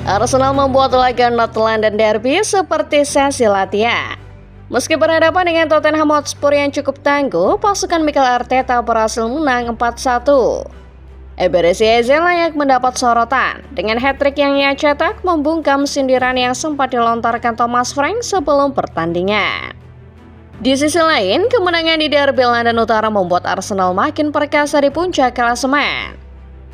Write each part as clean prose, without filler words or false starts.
Arsenal membuat laga North London Derby seperti sesi latihan. Meski berhadapan dengan Tottenham Hotspur yang cukup tangguh, pasukan Mikel Arteta berhasil menang 4-1. Eberechi Eze layak mendapat sorotan dengan hat-trick yang ia cetak membungkam sindiran yang sempat dilontarkan Thomas Frank sebelum pertandingan. Di sisi lain, kemenangan di Derby London Utara membuat Arsenal makin perkasa di puncak klasemen.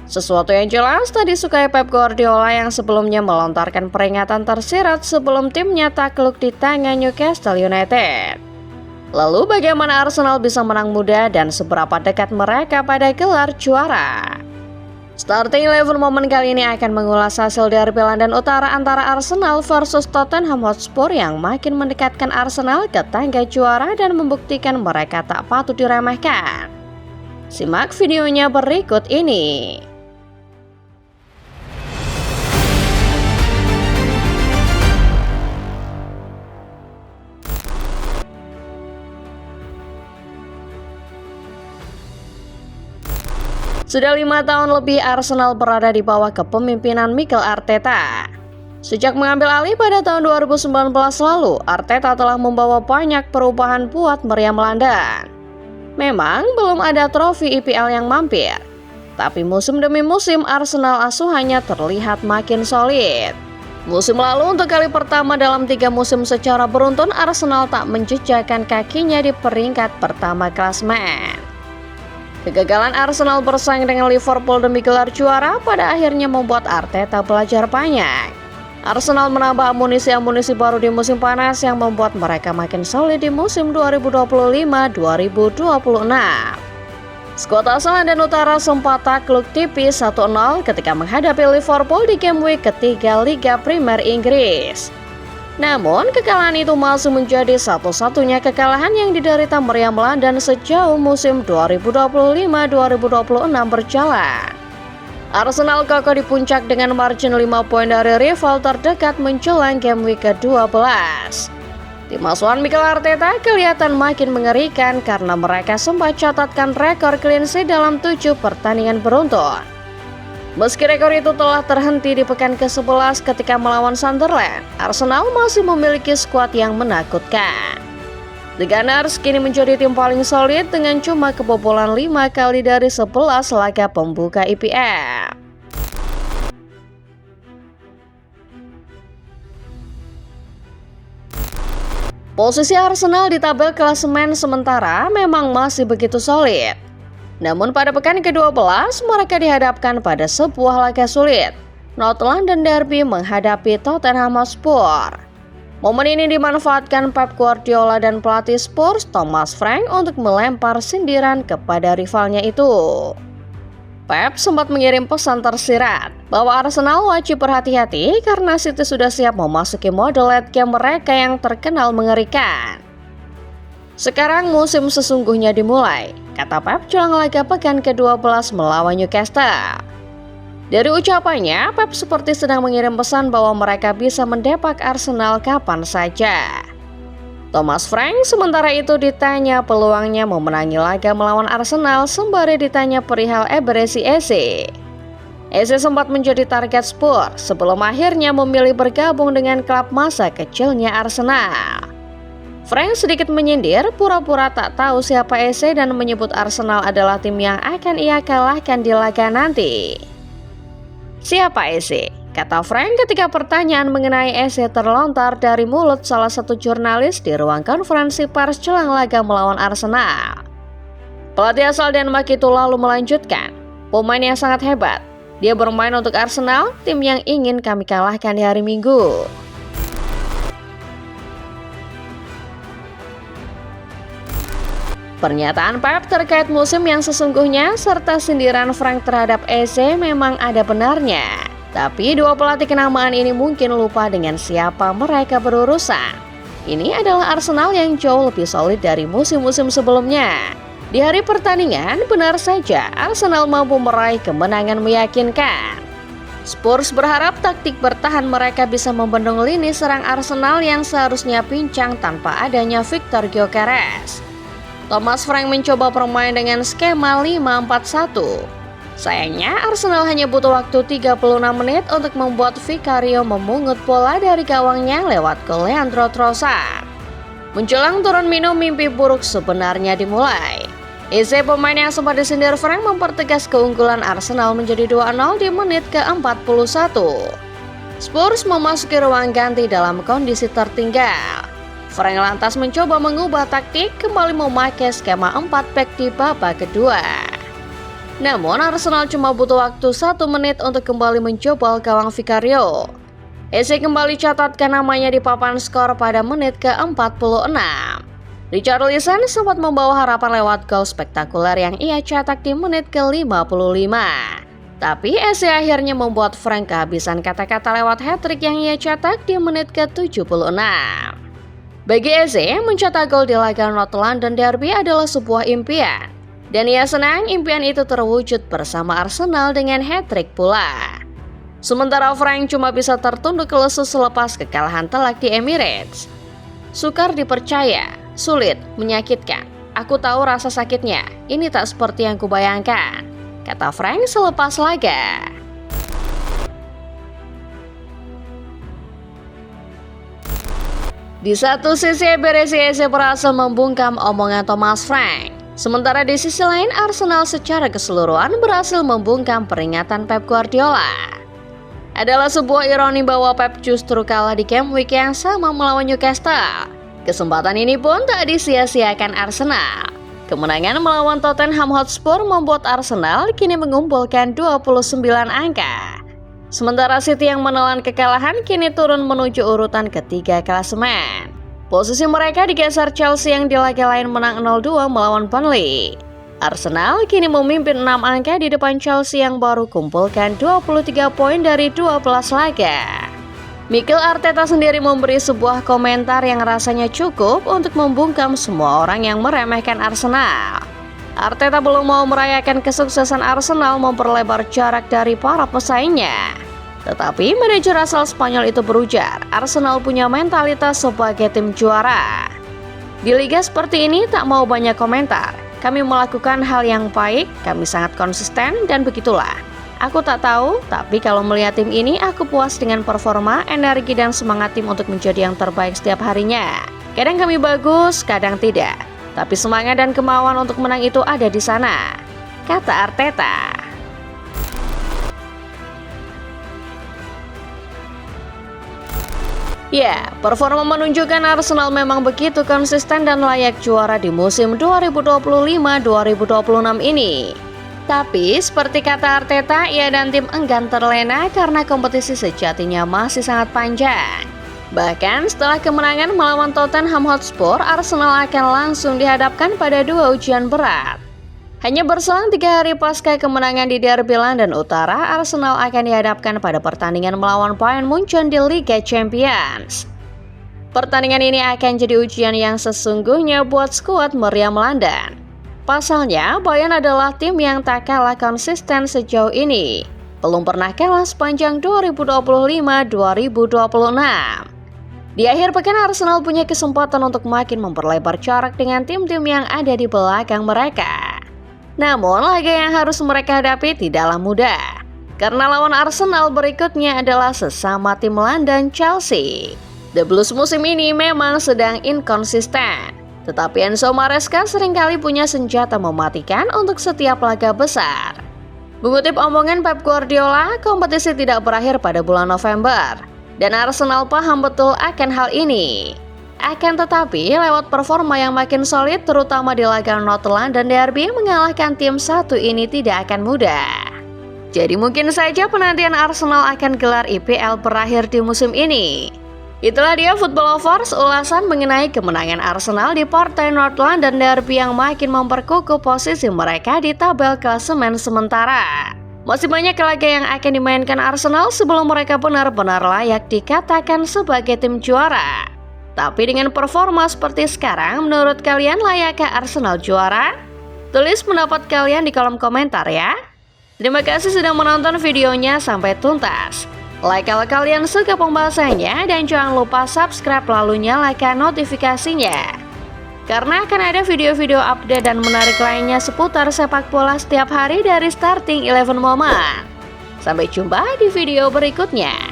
Sesuatu yang jelas tak disukai Pep Guardiola yang sebelumnya melontarkan peringatan tersirat sebelum timnya takluk di tangan Newcastle United. Lalu bagaimana Arsenal bisa menang mudah dan seberapa dekat mereka pada gelar juara? Starting Eleven momen kali ini akan mengulas hasil Derby London Utara antara Arsenal versus Tottenham Hotspur yang makin mendekatkan Arsenal ke tangga juara dan membuktikan mereka tak patut diremehkan. Simak videonya berikut ini. Sudah 5 tahun lebih Arsenal berada di bawah kepemimpinan Mikel Arteta. Sejak mengambil alih pada tahun 2019 lalu, Arteta telah membawa banyak perubahan buat meriam London. Memang belum ada trofi IPL yang mampir, tapi musim demi musim Arsenal asuhannya terlihat makin solid. Musim lalu untuk kali pertama dalam 3 musim secara beruntun Arsenal tak menjejakkan kakinya di peringkat pertama klasemen. Kegagalan Arsenal bersaing dengan Liverpool demi gelar juara pada akhirnya membuat Arteta belajar banyak. Arsenal menambah amunisi baru di musim panas yang membuat mereka makin solid di musim 2025-2026. Skuad Arsenal dan Utara sempat takluk tipis 1-0 ketika menghadapi Liverpool di game week ketiga Liga Premier Inggris. Namun, kekalahan itu masih menjadi satu-satunya kekalahan yang diderita meriam London sejauh musim 2025-2026 berjalan. Arsenal kokoh di puncak dengan margin 5 poin dari rival terdekat menjelang game week ke-12. Tim asuhan Mikel Arteta kelihatan makin mengerikan karena mereka sempat catatkan rekor clean sheet dalam 7 pertandingan beruntun. Meski rekor itu telah terhenti di pekan ke-11 ketika melawan Sunderland, Arsenal masih memiliki skuad yang menakutkan. The Gunners kini menjadi tim paling solid dengan cuma kebobolan 5 kali dari 11 laga pembuka IPL. Posisi Arsenal di tabel klasemen sementara memang masih begitu solid. Namun pada pekan ke-12 mereka dihadapkan pada sebuah laga sulit. North London Derby menghadapi Tottenham Hotspur. Momen ini dimanfaatkan Pep Guardiola dan pelatih Spurs Thomas Frank untuk melempar sindiran kepada rivalnya itu. Pep sempat mengirim pesan tersirat bahwa Arsenal wajib berhati-hati karena City sudah siap memasuki mode late game mereka yang terkenal mengerikan. Sekarang musim sesungguhnya dimulai, kata Pep jelang laga pekan ke-12 melawan Newcastle. Dari ucapannya, Pep seperti sedang mengirim pesan bahwa mereka bisa mendepak Arsenal kapan saja. Thomas Frank sementara itu ditanya peluangnya memenangi laga melawan Arsenal sembari ditanya perihal Eberechi Eze. Eze sempat menjadi target Spurs sebelum akhirnya memilih bergabung dengan klub masa kecilnya Arsenal. Frank sedikit menyindir, pura-pura tak tahu siapa Eze dan menyebut Arsenal adalah tim yang akan ia kalahkan di laga nanti. Siapa Eze? Kata Frank ketika pertanyaan mengenai Eze terlontar dari mulut salah satu jurnalis di ruang konferensi pers jelang laga melawan Arsenal. Pelatih asal Denmark itu lalu melanjutkan, pemain yang sangat hebat. Dia bermain untuk Arsenal, tim yang ingin kami kalahkan di hari Minggu. Pernyataan Pep terkait musim yang sesungguhnya serta sindiran Frank terhadap Eze memang ada benarnya. Tapi dua pelatih kenamaan ini mungkin lupa dengan siapa mereka berurusan. Ini adalah Arsenal yang jauh lebih solid dari musim-musim sebelumnya. Di hari pertandingan, benar saja Arsenal mampu meraih kemenangan meyakinkan. Spurs berharap taktik bertahan mereka bisa membendung lini serang Arsenal yang seharusnya pincang tanpa adanya Victor Gyökeres. Thomas Frank mencoba bermain dengan skema 5-4-1. Sayangnya, Arsenal hanya butuh waktu 36 menit untuk membuat Vicario memungut bola dari gawangnya lewat gol Leandro Trossard. Menjelang turun minum, mimpi buruk sebenarnya dimulai. Eze, pemain yang sempat disindir Frank, mempertegas keunggulan Arsenal menjadi 2-0 di menit ke-41. Spurs memasuki ruang ganti dalam kondisi tertinggal. Frank lantas mencoba mengubah taktik, kembali memakai skema 4 back di babak kedua. Namun Arsenal cuma butuh waktu 1 menit untuk kembali menjebol gawang Vicario. Eze kembali catatkan namanya di papan skor pada menit ke-46. Richarlison sempat membawa harapan lewat gol spektakuler yang ia cetak di menit ke-55. Tapi Eze akhirnya membuat Frank kehabisan kata-kata lewat hat-trick yang ia cetak di menit ke-76. Bagi Eze, mencetak gol di laga North London Derby adalah sebuah impian. Dan ia senang impian itu terwujud bersama Arsenal dengan hat-trick pula. Sementara Frank cuma bisa tertunduk lesu selepas kekalahan telak di Emirates. Sukar dipercaya, sulit, menyakitkan. Aku tahu rasa sakitnya, ini tak seperti yang kubayangkan, kata Frank selepas laga. Di satu sisi, Eze berhasil membungkam omongan Thomas Frank. Sementara di sisi lain, Arsenal secara keseluruhan berhasil membungkam peringatan Pep Guardiola. Adalah sebuah ironi bahwa Pep justru kalah di game week yang sama melawan Newcastle. Kesempatan ini pun tak disia-siakan Arsenal. Kemenangan melawan Tottenham Hotspur membuat Arsenal kini mengumpulkan 29 angka. Sementara City yang menelan kekalahan kini turun menuju urutan ketiga klasemen. Posisi mereka digeser Chelsea yang di laga lain menang 0-2 melawan Burnley. Arsenal kini memimpin 6 angka di depan Chelsea yang baru kumpulkan 23 poin dari 12 laga. Mikel Arteta sendiri memberi sebuah komentar yang rasanya cukup untuk membungkam semua orang yang meremehkan Arsenal. Arteta belum mau merayakan kesuksesan Arsenal memperlebar jarak dari para pesaingnya. Tetapi manajer asal Spanyol itu berujar, Arsenal punya mentalitas sebagai tim juara. Di liga seperti ini tak mau banyak komentar. Kami melakukan hal yang baik, kami sangat konsisten dan begitulah. Aku tak tahu, tapi kalau melihat tim ini aku puas dengan performa, energi dan semangat tim untuk menjadi yang terbaik setiap harinya. Kadang kami bagus, kadang tidak. Tapi semangat dan kemauan untuk menang itu ada di sana, kata Arteta. Ya, performa menunjukkan Arsenal memang begitu konsisten dan layak juara di musim 2025-2026 ini. Tapi, seperti kata Arteta, ia dan tim enggan terlena karena kompetisi sejatinya masih sangat panjang. Bahkan setelah kemenangan melawan Tottenham Hotspur, Arsenal akan langsung dihadapkan pada 2 ujian berat. Hanya berselang 3 hari pasca kemenangan di Derby London Utara, Arsenal akan dihadapkan pada pertandingan melawan Bayern Munchen di Liga Champions. Pertandingan ini akan jadi ujian yang sesungguhnya buat skuad meriam London. Pasalnya, Bayern adalah tim yang tak kalah konsisten sejauh ini. Belum pernah kalah sepanjang 2025-2026. Di akhir pekan, Arsenal punya kesempatan untuk makin memperlebar jarak dengan tim-tim yang ada di belakang mereka. Namun, laga yang harus mereka hadapi tidaklah mudah. Karena lawan Arsenal berikutnya adalah sesama tim London, Chelsea. The Blues musim ini memang sedang inkonsisten. Tetapi Enzo Maresca seringkali punya senjata mematikan untuk setiap laga besar. Mengutip omongan Pep Guardiola, kompetisi tidak berakhir pada bulan November. Dan Arsenal paham betul akan hal ini. Akan tetapi, lewat performa yang makin solid, terutama di laga North London Derby, mengalahkan tim satu ini tidak akan mudah. Jadi mungkin saja penantian Arsenal akan gelar IPL berakhir di musim ini. Itulah dia Football Lovers, ulasan mengenai kemenangan Arsenal di partai North London Derby yang makin memperkukuh posisi mereka di tabel klasemen sementara. Masih banyak laga yang akan dimainkan Arsenal sebelum mereka benar-benar layak dikatakan sebagai tim juara. Tapi dengan performa seperti sekarang, menurut kalian layakkah Arsenal juara? Tulis pendapat kalian di kolom komentar ya. Terima kasih sudah menonton videonya sampai tuntas. Like kalau kalian suka pembahasannya dan jangan lupa subscribe lalu nyalakan notifikasinya. karena akan ada video-video update dan menarik lainnya seputar sepak bola setiap hari dari Starting 11 Moment. Sampai jumpa di video berikutnya.